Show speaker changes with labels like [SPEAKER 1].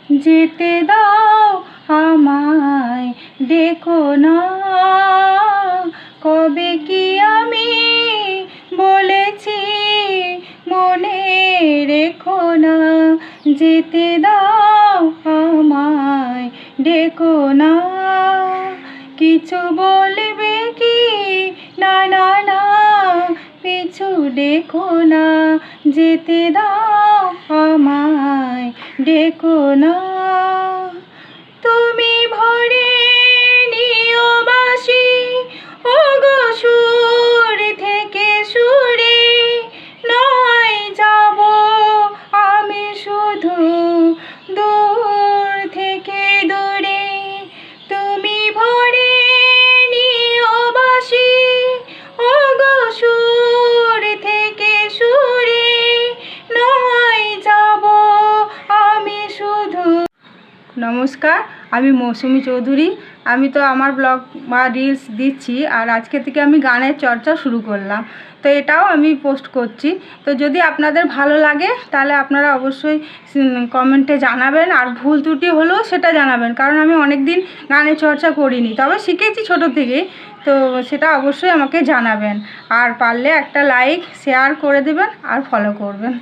[SPEAKER 1] যেতে দাও আমায়, ডেকো না। কবে কি আমি বলেছি মনে রেখো না। যেতে দাও আমায়, ডেকো না। কিছু বলবে কি? না না না, পিছু ডেকো না। যেতে দাও আমায়, ডেকো না। তুমি ভরে নিও বাঁশি, ওগো সুর থেকে সুরে। নয় যাব আমি শুধু দূর থেকে দূরে। তুমি ভরে নিও বাঁশি, ওগো সুর থেকে সুরে। নয় যাব আমি শুধু। নমস্কার, আমি মৌসুমি চৌধুরী। আমি তো আমার ব্লগ বা রিলস দিচ্ছি, আর আজকে থেকে আমি গানের চর্চা শুরু করলাম। তো এটাও আমি পোস্ট করছি। তো যদি আপনাদের ভালো লাগে তাহলে আপনারা অবশ্যই কমেন্টে জানাবেন, আর ভুল ত্রুটি হলেও সেটা জানাবেন, কারণ আমি অনেক দিন গানের চর্চা করিনি, তবে শিখেছি ছোটো থেকেই। তো সেটা অবশ্যই আমাকে জানাবেন, আর পারলে একটা লাইক শেয়ার করে দেবেন আর ফলো করবেন।